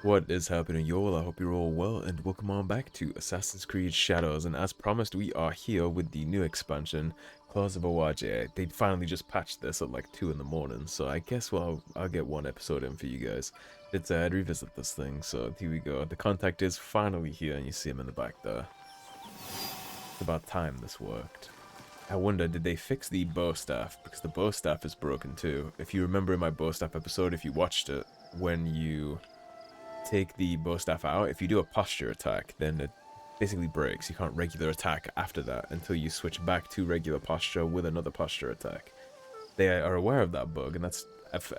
What is happening, y'all? I hope you're all well, and welcome on back to Assassin's Creed Shadows. And as promised, we are here with the new expansion, Claws of Awaji. They finally just patched this at like 2 in the morning, so I guess I'll get one episode in for you guys. I'd revisit this thing, so here we go. The contact is finally here, and you see him in the back there. It's about time this worked. I wonder, did they fix the bow staff? Because the bow staff is broken too. If you remember in my bow staff episode, if you watched it, when you take the bow staff out, if you do a posture attack, then it basically breaks. You can't regular attack after that until you switch back to regular posture with another posture attack. They are aware of that bug, and that's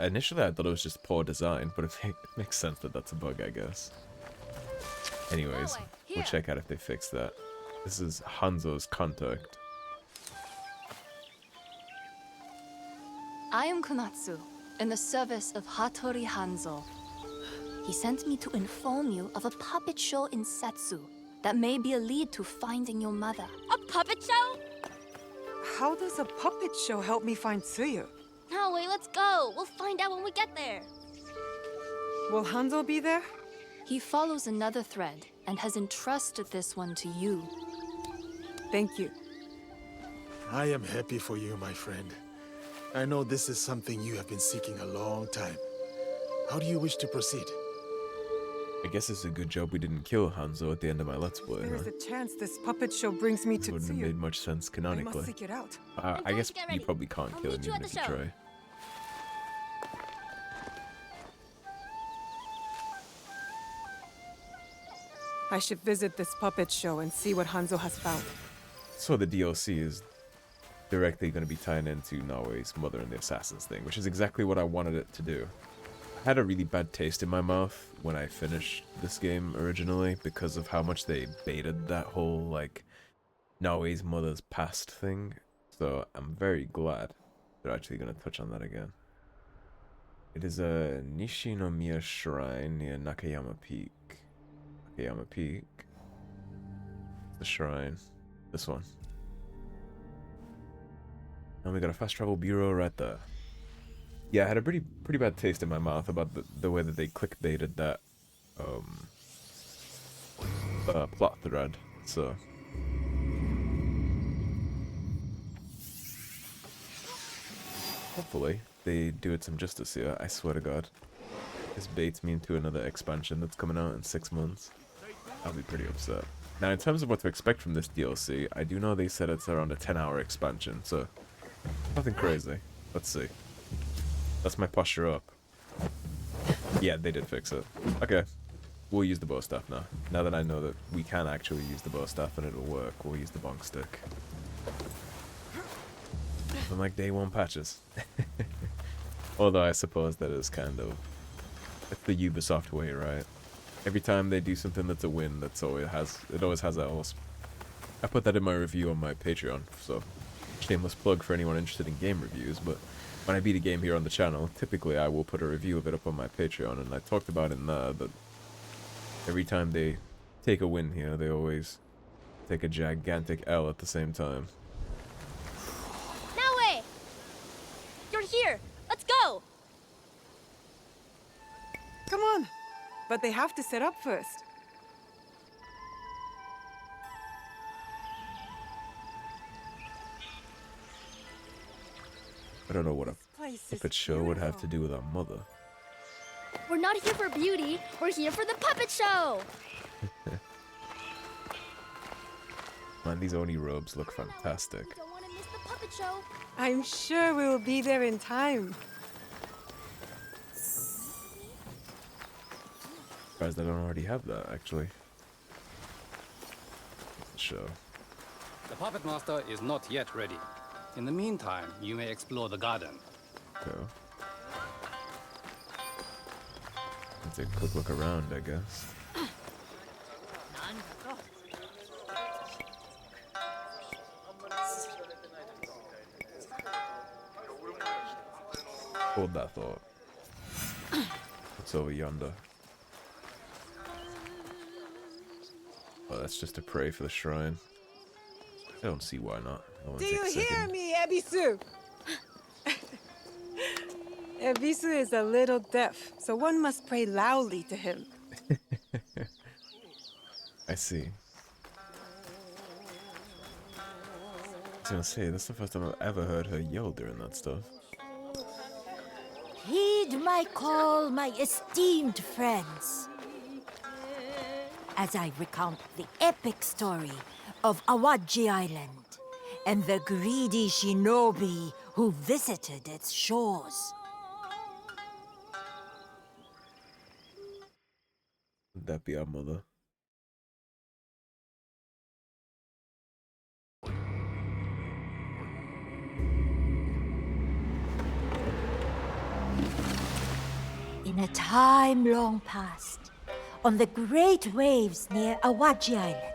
initially I thought it was just poor design, but it makes sense that that's a bug, I guess. Anyways, we'll check out if they fix that. This is Hanzo's contact. I am Kunatsu, in the service of Hattori Hanzo. He sent me to inform you of a puppet show in Setsu that may be a lead to finding your mother. A puppet show? How does a puppet show help me find Tsuyu? Naoe, let's go. We'll find out when we get there. Will Hanzo be there? He follows another thread and has entrusted this one to you. Thank you. I am happy for you, my friend. I know this is something you have been seeking a long time. How do you wish to proceed? I guess it's a good job we didn't kill Hanzo at the end of my Let's Play, There is huh? a chance this puppet show brings me It to wouldn't have Tsuyu. made much sense I canonically. must seek it out. I guess to get you ready. probably can't I'll kill him meet you even at if the you show. try. I should visit this puppet show and see what Hanzo has found. So the DLC is directly going to be tying into Naoe's mother and the assassins thing, which is exactly what I wanted it to do. I had a really bad taste in my mouth when I finished this game originally because of how much they baited that whole, like, Naoe's mother's past thing. So I'm very glad they're actually going to touch on that again. It is a Nishinomiya shrine near Nakayama Peak. Nakayama Peak. The shrine. This one. And we got a fast travel bureau right there. Yeah, I had a pretty bad taste in my mouth about the way that they clickbaited that plot thread. So hopefully they do it some justice here. I swear to God, this baits me into another expansion that's coming out in 6 months. I'll be pretty upset. Now, in terms of what to expect from this DLC, I do know they said it's around a 10-hour expansion, so nothing crazy. Let's see. That's my posture up. Yeah, they did fix it. Okay. We'll use the bow staff now. Now that I know that we can actually use the bow staff and it'll work, we'll use the bonk stick. From like day one patches. Although I suppose that is kind of... It's the Ubisoft way, right? Every time they do something that's a win, it always has that also. I put that in my review on my Patreon, so shameless plug for anyone interested in game reviews, but when I beat a game here on the channel, typically I will put a review of it up on my Patreon, and I talked about in there that every time they take a win here, they always take a gigantic L at the same time. Naoe! You're here. Let's go. Come on. But they have to set up first. I don't know what a Place is puppet show would have to do with our mother. We're not here for beauty. We're here for the puppet show. Man, these Oni robes look fantastic. We don't want to miss the puppet show. I'm sure we will be there in time. Surprised I don't already have that, actually. Show. The puppet master is not yet ready. In the meantime, you may explore the garden. So, let's take a quick look around, I guess. Hold that thought. What's over yonder? Oh, that's just to pray for the shrine. I don't see why not. Do you hear me, Ebisu? Ebisu is a little deaf, so one must pray loudly to him. I see. I was gonna say, that's the first time I've ever heard her yell during that stuff. Heed my call, my esteemed friends, as I recount the epic story of Awaji Island and the greedy shinobi who visited its shores. Would that be our mother? In a time long past, on the great waves near Awaji Island,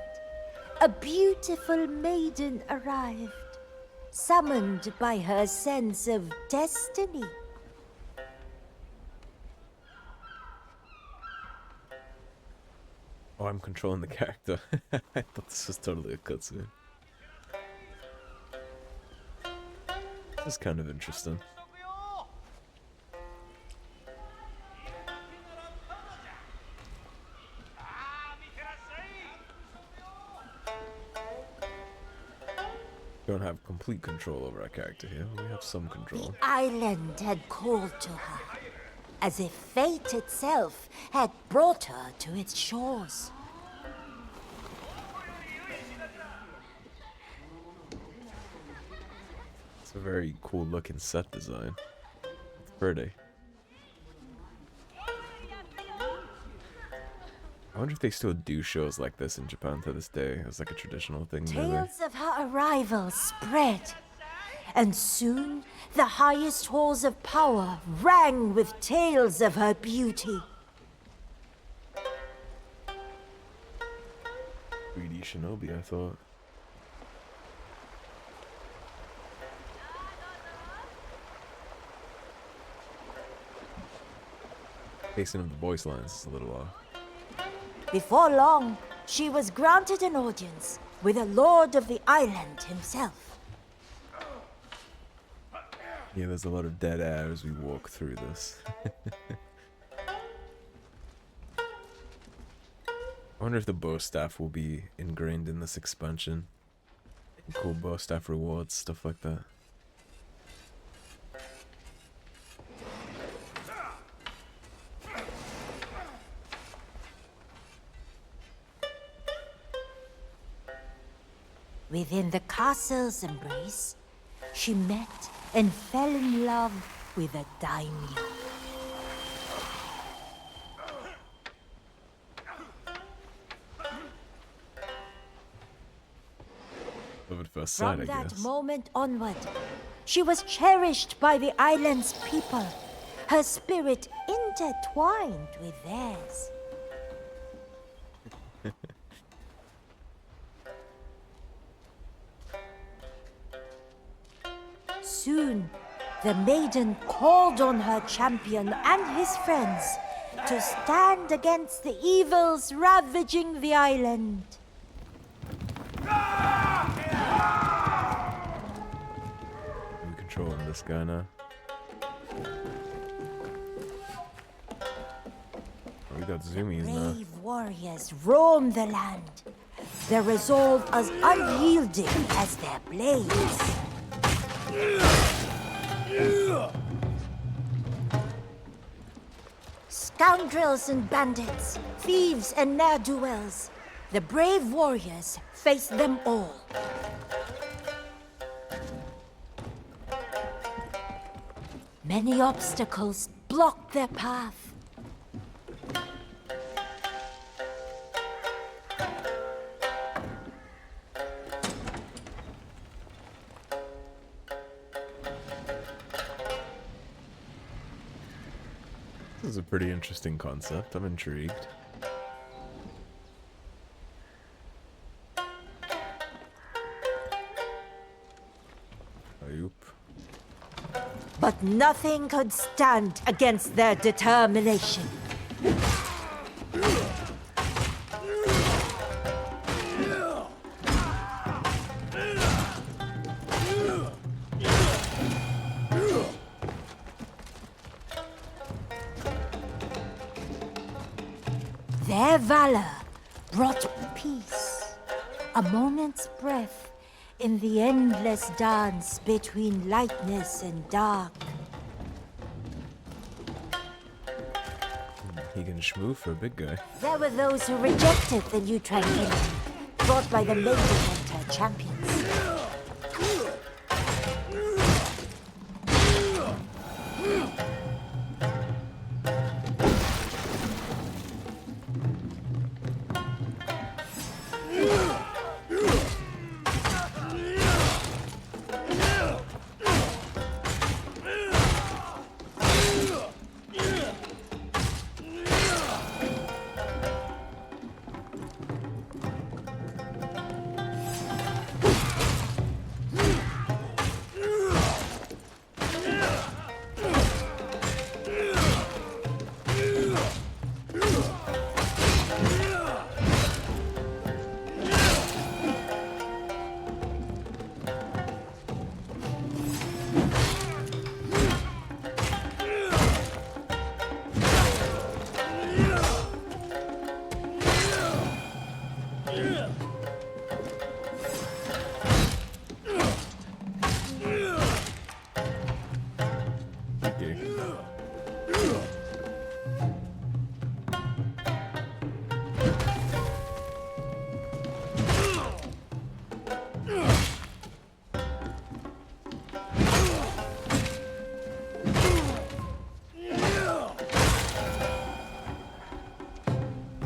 a beautiful maiden arrived, summoned by her sense of destiny. Oh, I'm controlling the character. I thought this was totally a cutscene. This is kind of interesting. We don't have complete control over our character here. We have some control. The island had called to her, as if fate itself had brought her to its shores. It's a very cool looking set design. It's pretty. I wonder if they still do shows like this in Japan to this day. It's like a traditional thing. Maybe. Tales of her arrival spread, and soon the highest halls of power rang with tales of her beauty. 3D shinobi, I thought. Pacing of the voice lines is a little off. Before long, she was granted an audience with the lord of the island himself. Yeah, there's a lot of dead air as we walk through this. I wonder if the bow staff will be ingrained in this expansion. Cool bow staff rewards, stuff like that. Within the castle's embrace, she met and fell in love with a daimyo. Love at first sight, From I that guess. moment onward, she was cherished by the island's people, her spirit intertwined with theirs. Soon, the maiden called on her champion and his friends to stand against the evils ravaging the island. I'm controlling this guy now. Oh, we got zoomies now. Brave warriors roam the land, their resolve as unyielding as their blades. Scoundrels and bandits, thieves and ne'er-do-wells, the brave warriors face them all. Many obstacles block their path. This is a pretty interesting concept. I'm intrigued. Oop. But nothing could stand against their determination. Their valor brought peace, a moment's breath in the endless dance between lightness and dark. He can shmoo for a big guy. There were those who rejected the new tranquility brought by the maiden and her champions.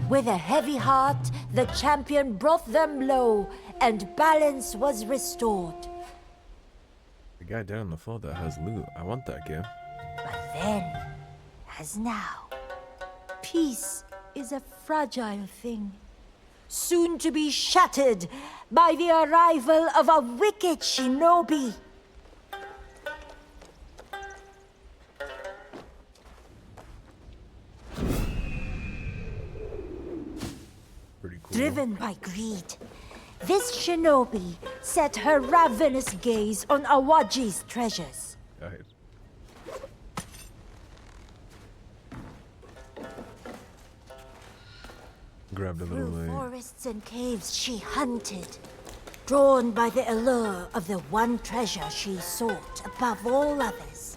With a heavy heart, the champion brought them low, and balance was restored. The guy down on the floor that has loot. I want that gear. But then, as now, peace is a fragile thing, soon to be shattered by the arrival of a wicked shinobi. Pretty cool. Driven by greed, this shinobi set her ravenous gaze on Awaji's treasures. Guys. Grabbed a little Through late. forests and caves she hunted, drawn by the allure of the one treasure she sought above all others.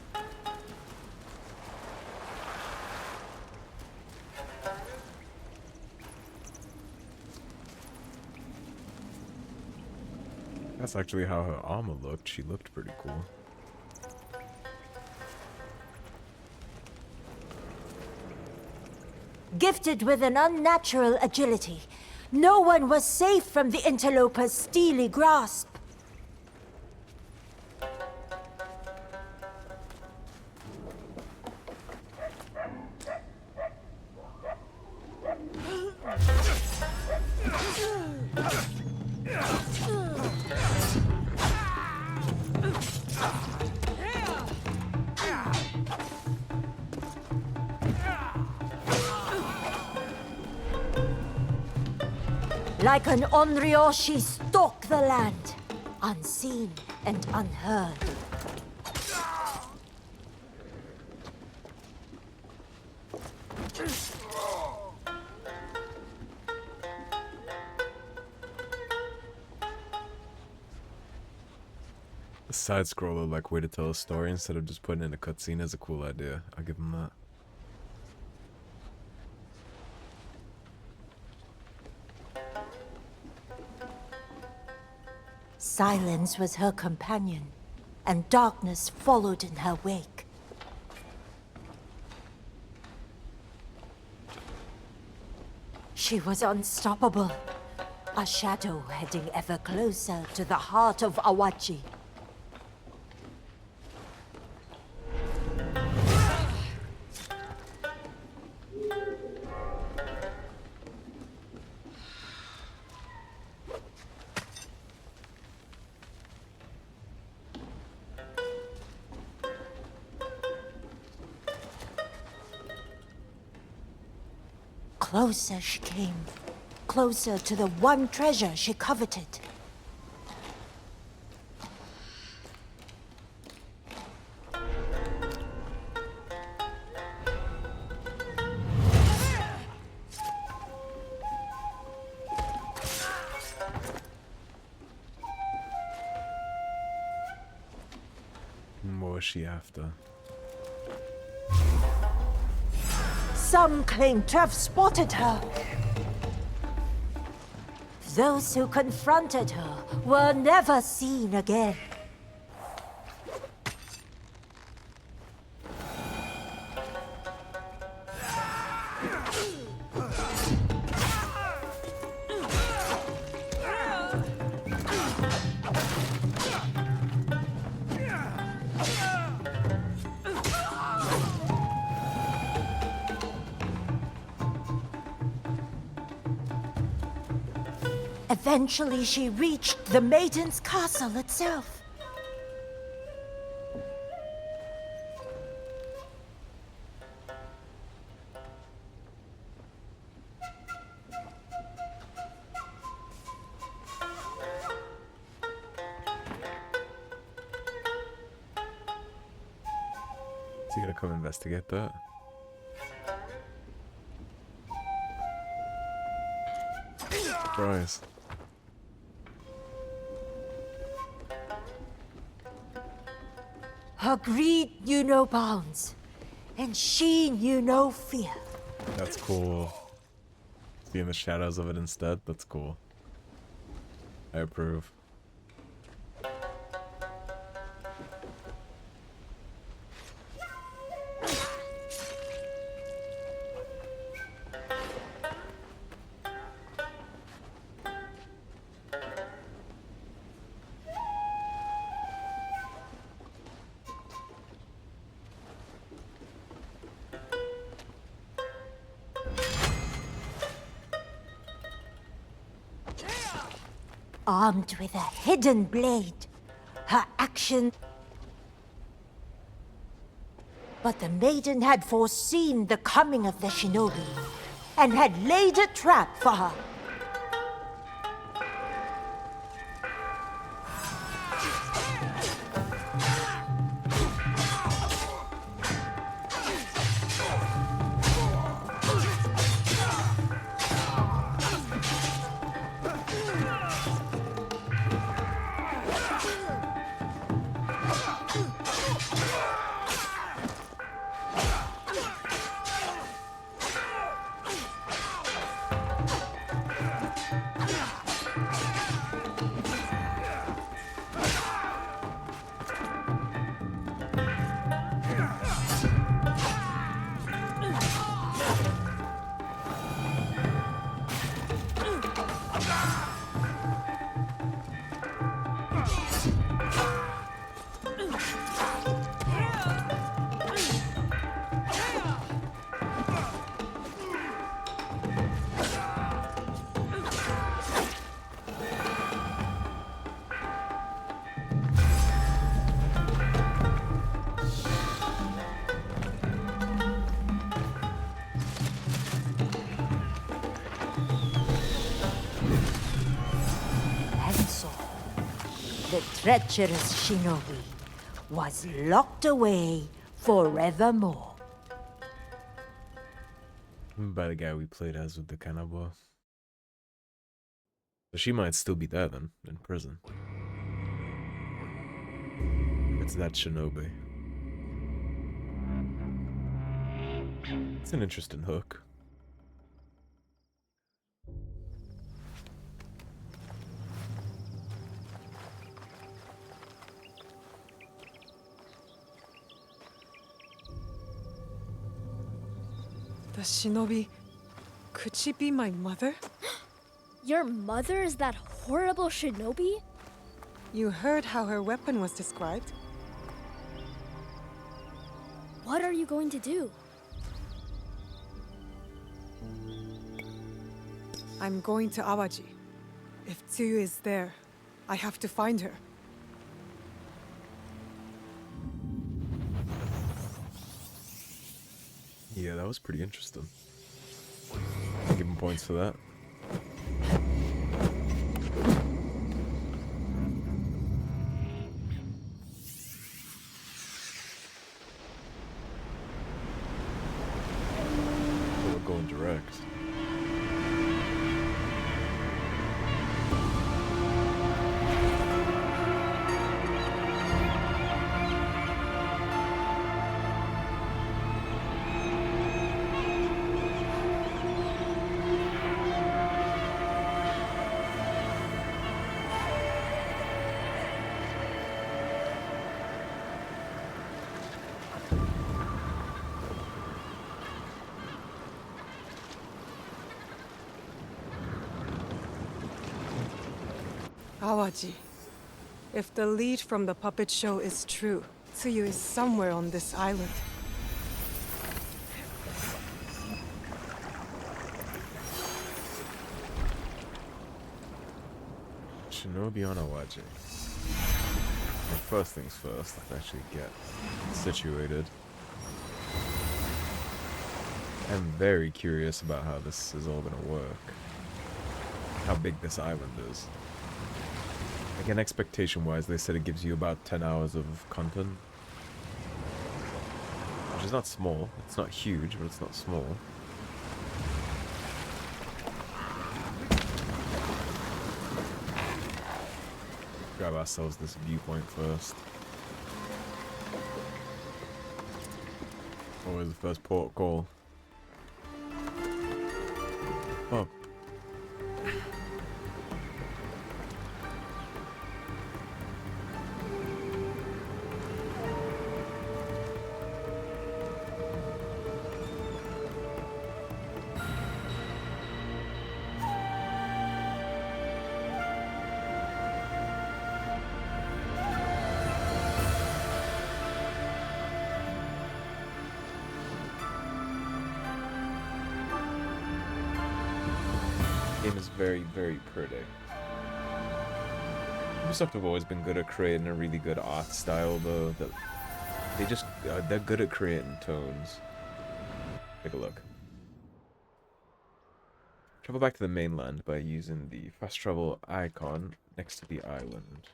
That's actually how her armor looked. She looked pretty cool. Gifted with an unnatural agility, no one was safe from the interloper's steely grasp. Like an onryo, she stalked the land, unseen and unheard. A side scroller like way to tell a story instead of just putting in a cutscene is a cool idea. I'll give him that. Silence was her companion, and darkness followed in her wake. She was unstoppable, a shadow heading ever closer to the heart of Awaji. Closer she came, closer to the one treasure she coveted. was she after? Some claim to have spotted her. Those who confronted her were never seen again. Eventually, she reached the maiden's castle itself. So you gotta come investigate that? Surprise. Her greed knew no bounds, and she knew no fear. That's cool. Seeing the shadows of it instead, that's cool. I approve. Armed with a hidden blade, her action... But the maiden had foreseen the coming of the shinobi, and had laid a trap for her. The treacherous shinobi was locked away forevermore. By the guy we played as with the Kanabo. So she might still be there then, in prison. It's that shinobi. It's an interesting hook. The shinobi... Could she be my mother? Your mother is that horrible shinobi? You heard how her weapon was described? What are you going to do? I'm going to Awaji. If Tsuyu is there, I have to find her. Yeah, that was pretty interesting. I'll give him points for that. Oh, we're going direct. Awaji. If the lead from the puppet show is true, Tsuyu is somewhere on this island. Shinobi on Awaji. Well, first things first, let's actually get situated. I'm very curious about how this is all gonna work. How big this island is. Again, expectation-wise, they said it gives you about 10 hours of content. Which is not small. It's not huge, but it's not small. Grab ourselves this viewpoint first. Always the first port call. Oh. Game is very, very pretty. Ubisoft have always been good at creating a really good art style, though. That they just they're good at creating tones. Take a look. Travel back to the mainland by using the fast travel icon next to the island.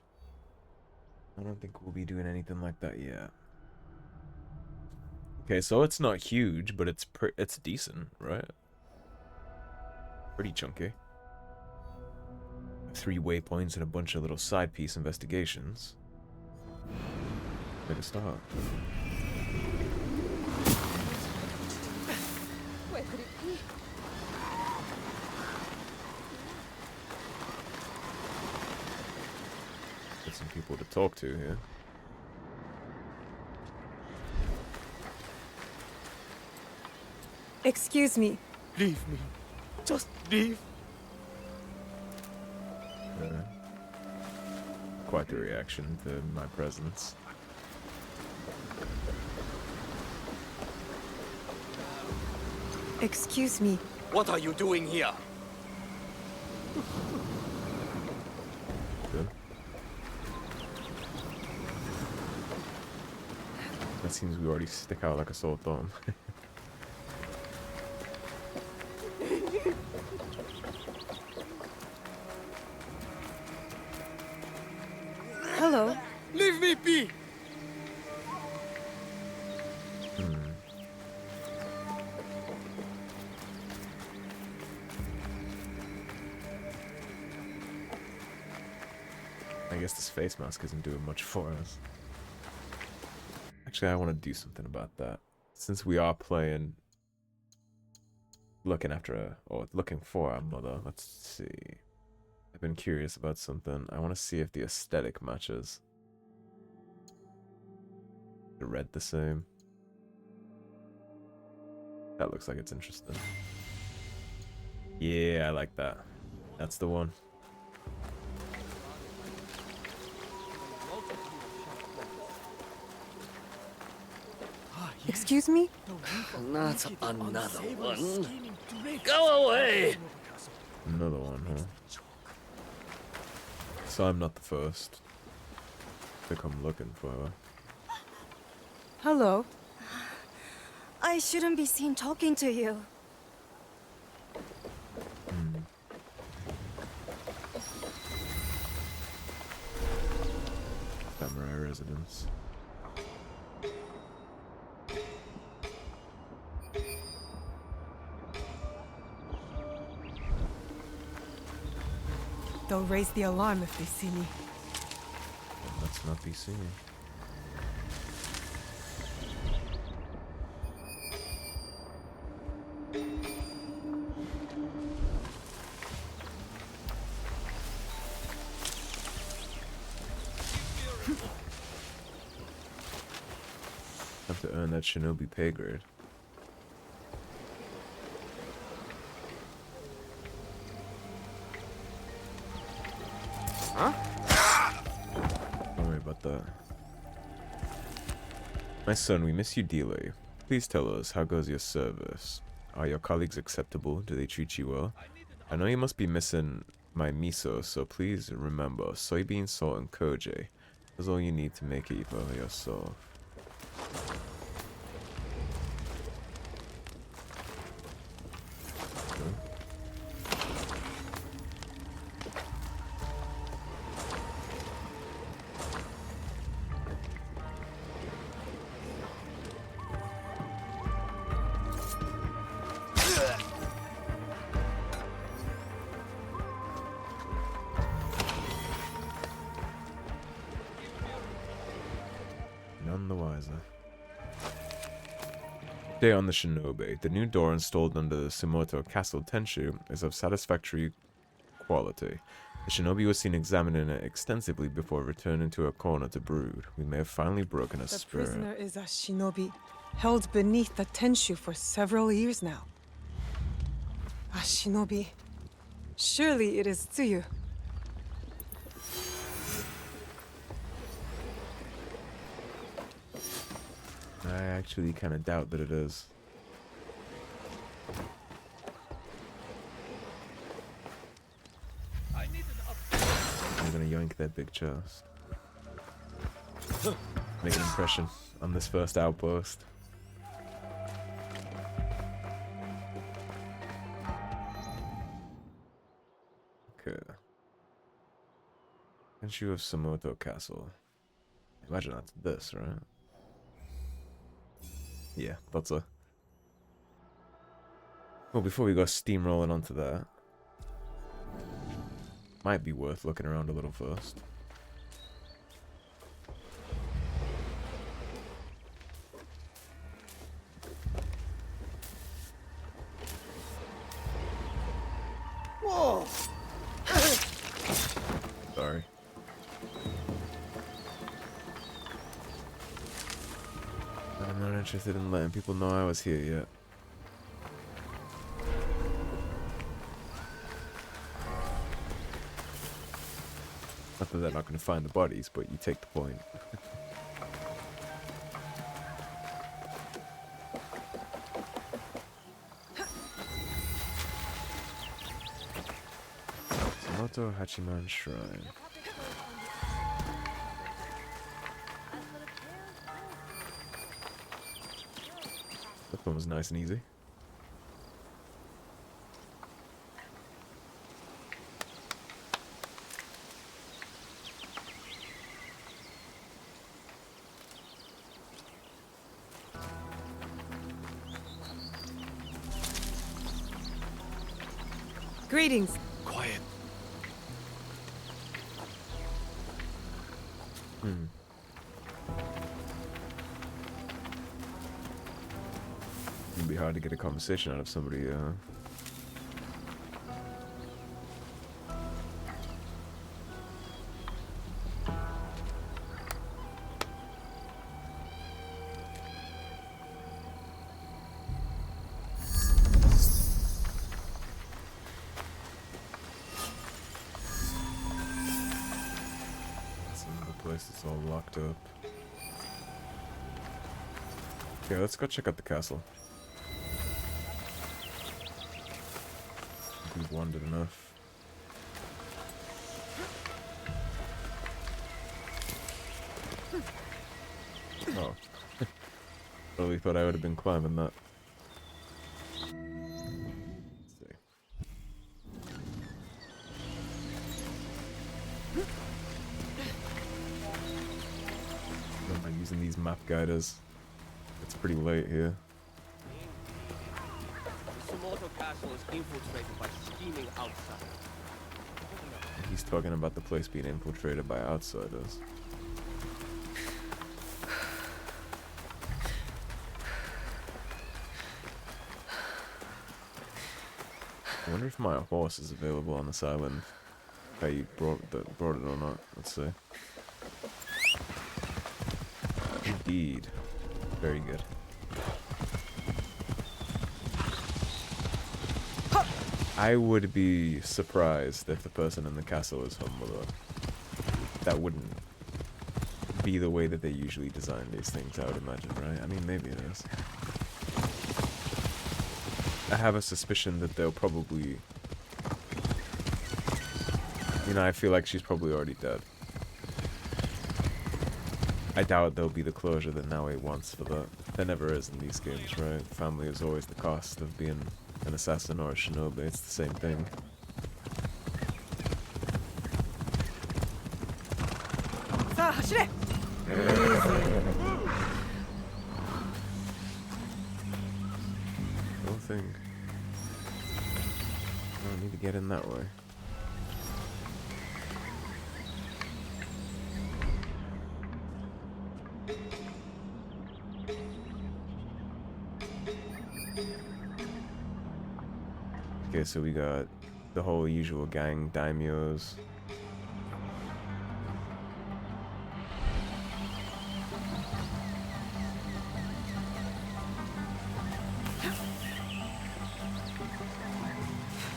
I don't think we'll be doing anything like that yet. Okay, so it's not huge, but it's decent, right? Pretty chunky. 3 waypoints and a bunch of little side piece investigations. Make a start. Where could it be? Get some people to talk to here. Excuse me. Leave me. Just leave. Quite the reaction to my presence. Excuse me. What are you doing here? Good. That seems we already stick out like a sore thumb. Hello. Leave me be! I guess this face mask isn't doing much for us. Actually, I want to do something about that. Since we are playing... Looking for our mother. Let's see. I've been curious about something. I want to see if the aesthetic matches. The red the same. That looks like it's interesting. Yeah, I like that. That's the one. Excuse me? Not another one. Go away! Another one, huh? So I'm not the first to come looking for her. Hello. I shouldn't be seen talking to you. Samurai residence. They'll raise the alarm if they see me. Let's not be seen. Have to earn that shinobi pay grade. Don't worry about that. My son, we miss you dearly. Please tell us, how goes your service? Are your colleagues acceptable? Do they treat you well? I know you must be missing my miso, so please remember, soybean, salt, and koji. That's all you need to make it for yourself. None the wiser. Update on the shinobi. The new door installed under the Sumoto Castle Tenshu is of satisfactory quality. The shinobi was seen examining it extensively before returning to a corner to brood. We may have finally broken a The spirit. prisoner is a shinobi, held beneath the Tenshu for several years now. A shinobi. Surely it is Tsuyu. I actually kind of doubt that it is. I'm gonna yoink that big chest. Make an impression on this first outpost. Okay. Issue of Sumoto Castle. Imagine that's this, right? Yeah, thought so. Well, before we go steamrolling onto that, might be worth looking around a little first. Whoa! Sorry. I'm not interested in letting people know I was here yet. Not that they're not going to find the bodies, but you take the point. Sumoto Hachiman Shrine. That one was nice and easy. Greetings. Quiet. It'd be hard to get a conversation out of somebody, That's another place that's all locked up. Okay, let's go check out the castle. We've wandered enough. Oh. Totally thought I would have been climbing that. Let's see. Am I using these map guiders? It's pretty late here. The Sumoto Castle is infiltrated by scheming outsiders. He's talking about the place being infiltrated by outsiders. I wonder if my horse is available on this island. How you brought it or not? Let's see. Indeed. Very good. I would be surprised if the person in the castle is her mother. that wouldn't be the way that they usually design these things, I would imagine, right? I mean, maybe it is. I have a suspicion that they'll probably... You know, I feel like she's probably already dead. I doubt there'll be the closure that Naoe wants for that. There never is in these games, right? Family is always the cost of being an assassin or a shinobi. It's the same thing. Whole thing. I don't need to get in that way. Okay, so we got the whole usual gang, daimyos.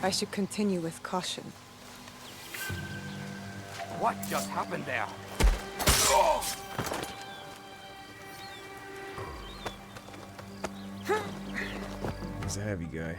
I should continue with caution. What just happened there? He's a heavy guy.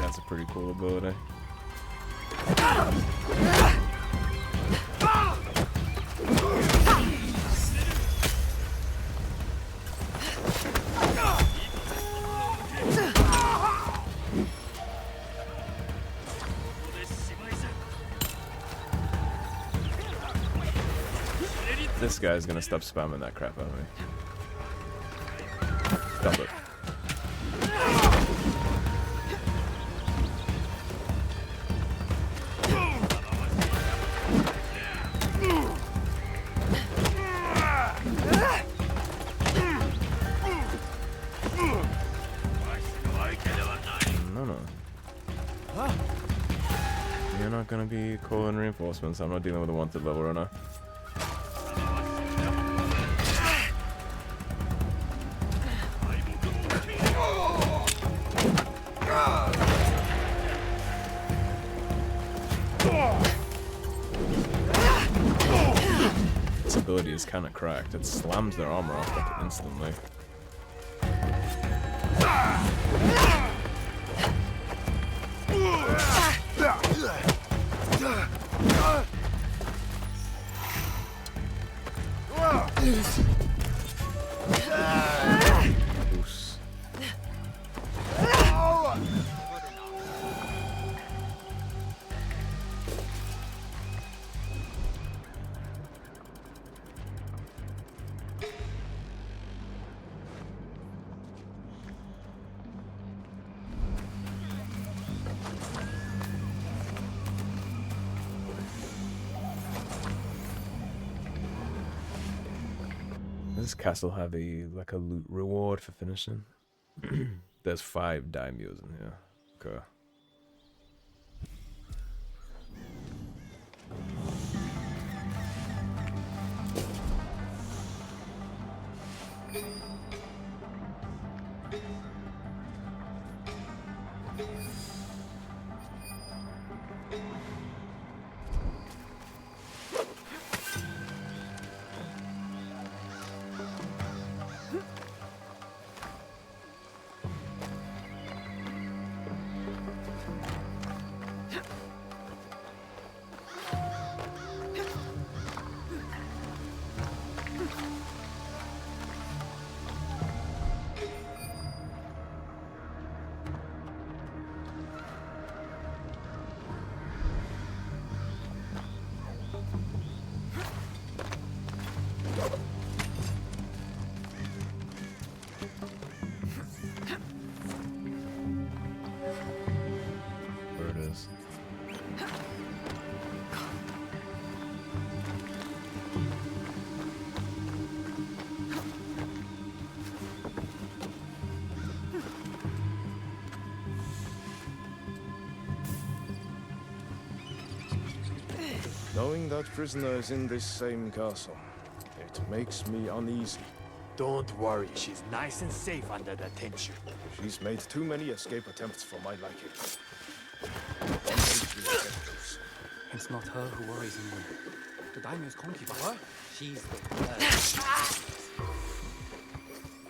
That's a pretty cool ability. This guy's gonna stop spamming that crap out of me. Stop it. No. You're not gonna be calling reinforcements. I'm not dealing with a wanted level runner. This ability is kind of cracked. It slams their armor off like instantly. Oops. Does this castle have a loot reward for finishing? There's 5 daimyos in here. Okay. Knowing that prisoner is in this same castle, it makes me uneasy. Don't worry, she's nice and safe under the Tenshu. She's made too many escape attempts for my liking. Maybe I get loose. It's not her who worries me. The daimyo's concubine. What? She's the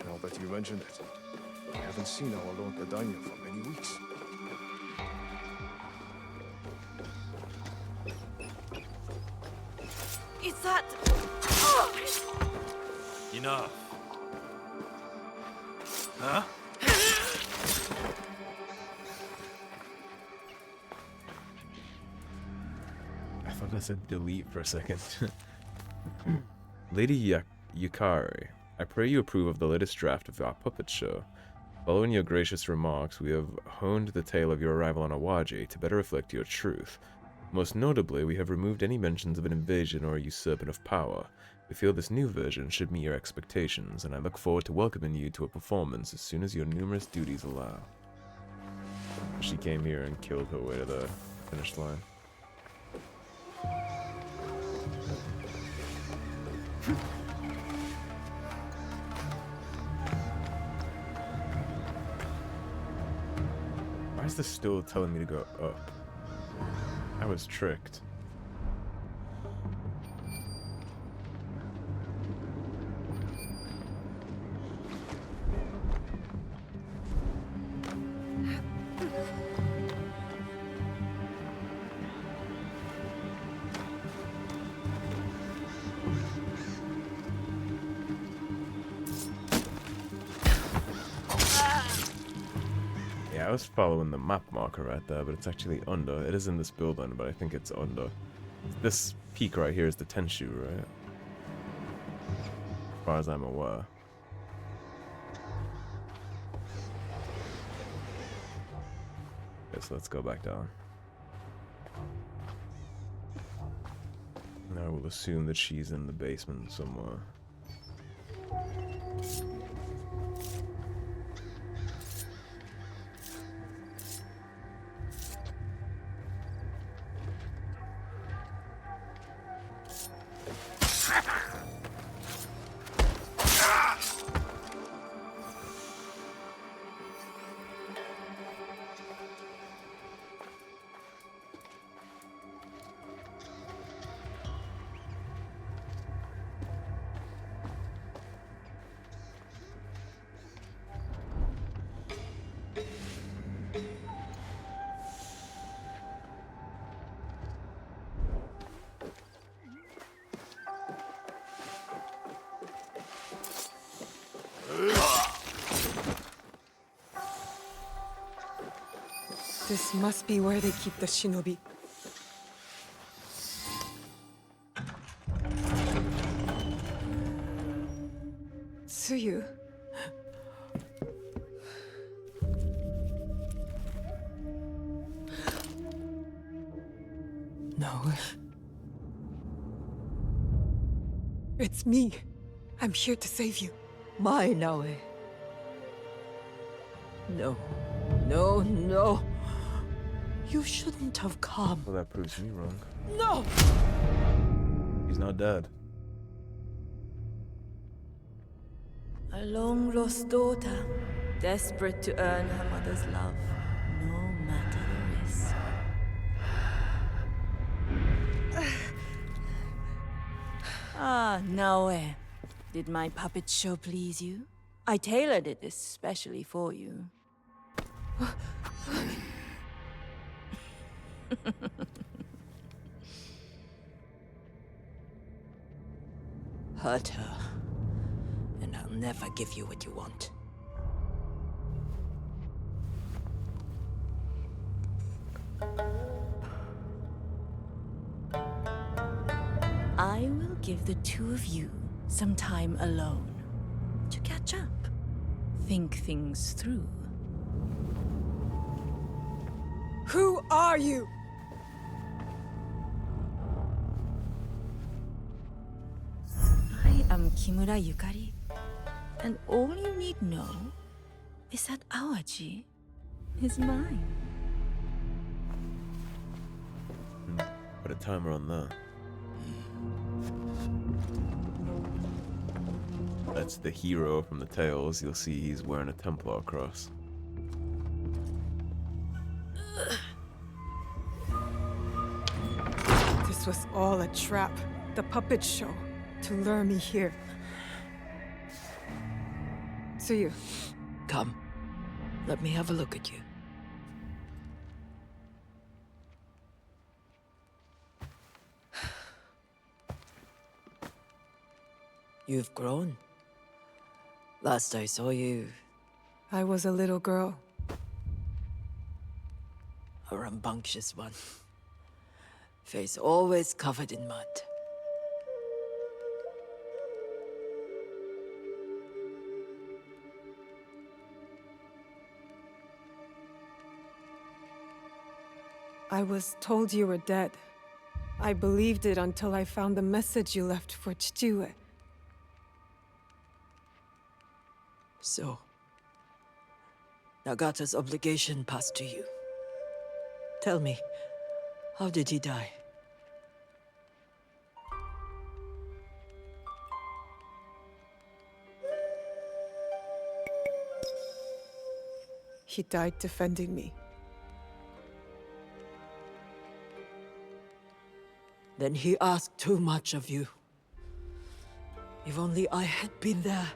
Now that you mentioned it, I haven't seen our Lord the Daimyo for many weeks. Is that... Enough. Huh? I thought I said delete for a second. Lady Yukari, I pray you approve of the latest draft of our puppet show. Following your gracious remarks, we have honed the tale of your arrival on Awaji to better reflect your truth. Most notably, we have removed any mentions of an invasion or a usurping of power. We feel this new version should meet your expectations, and I look forward to welcoming you to a performance as soon as your numerous duties allow. She came here and killed her way to the finish line. Why is this still telling me to go up? I was tricked. Yeah, I was following the map marker right there, but it's actually under. It is in this building, but I think it's under. This peak right here is the Tenshu, right? As far as I'm aware. Okay, so let's go back down. Now we'll assume that she's in the basement somewhere. This must be where they keep the shinobi. Tsuyu. Naoe. It's me. I'm here to save you. My Naoe. No. No, no. You shouldn't have come. Well, that proves me wrong. No! He's not dead. A long-lost daughter, desperate to earn her mother's love, no matter the risk. Ah, Naoe. Did my puppet show please you? I tailored it especially for you. Hurt her, and I'll never give you what you want. I will give the two of you some time alone to catch up, think things through. Who are you? I am Kimura Yukari, and all you need know is that Awaji is mine. Put a timer on that. That's the hero from the Tales. You'll see he's wearing a Templar cross. This was all a trap. The puppet show. To lure me here. Tsuyu. Come. Let me have a look at you. You've grown. Last I saw you, I was a little girl. a rambunctious one. Face always covered in mud. I was told you were dead. I believed it until I found the message you left for Tsuyu. So, Nagata's obligation passed to you. Tell me, how did he die? He died defending me. Then he asked too much of you. If only I had been there.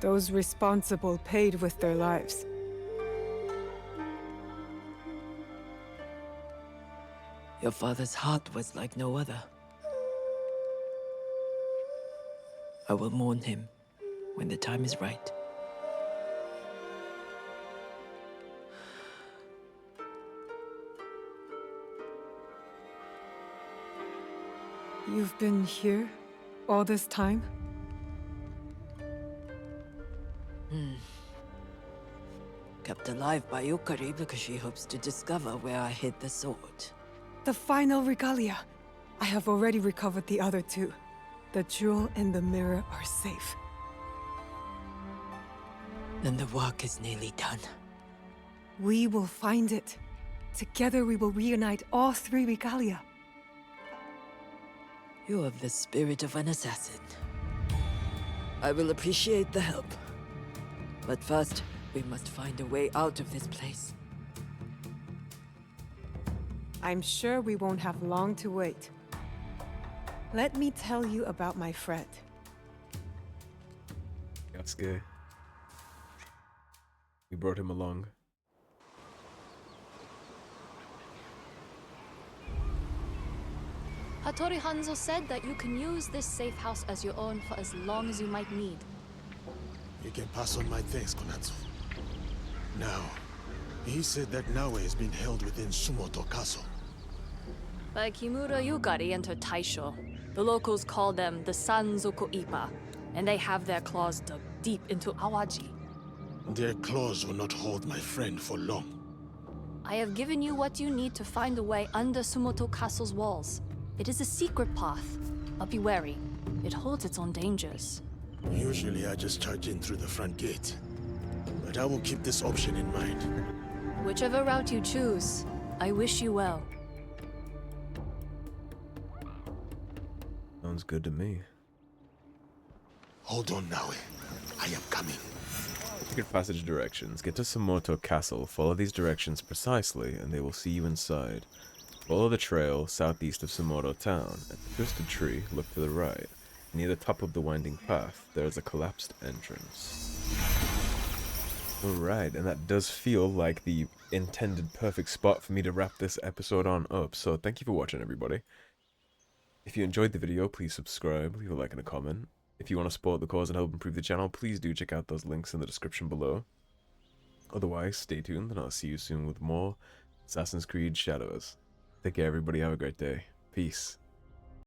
Those responsible paid with their lives. Your father's heart was like no other. I will mourn him when the time is right. You've been here all this time? Kept alive by Yukari because she hopes to discover where I hid the sword. The final regalia. I have already recovered the other two. The jewel and the mirror are safe. Then the work is nearly done. We will find it. Together we will reunite all three regalia. You have the spirit of an assassin. I will appreciate the help. But first, we must find a way out of this place. I'm sure we won't have long to wait. Let me tell you about my friend. Yasuke. We brought him along. Hattori Hanzo said that you can use this safe house as your own for as long as you might need. You can pass on my thanks, Konatsu. Now, he said that Naoe is being held within Sumoto Castle. By Kimura Yukari and her Taisho. The locals call them the Sanzoku Ipa, and they have their claws dug deep into Awaji. Their claws will not hold my friend for long. I have given you what you need to find a way under Sumoto Castle's walls. It is a secret path, but be wary. It holds its own dangers. Usually I just charge in through the front gate. But I will keep this option in mind. Whichever route you choose, I wish you well. Sounds good to me. Hold on, Naoe. I am coming. Secret passage directions. Get to Sumoto Castle. Follow these directions precisely, and they will see you inside. Follow the trail southeast of Sumoto town. At the twisted tree, look to the right. Near the top of the winding path, there is a collapsed entrance. Alright, and that does feel like the intended perfect spot for me to wrap this episode on up. So thank you for watching, everybody. If you enjoyed the video, please subscribe, leave a like and a comment. If you want to support the cause and help improve the channel, please do check out those links in the description below. Otherwise, stay tuned and I'll see you soon with more Assassin's Creed Shadows. Take care, everybody. Have a great day. Peace.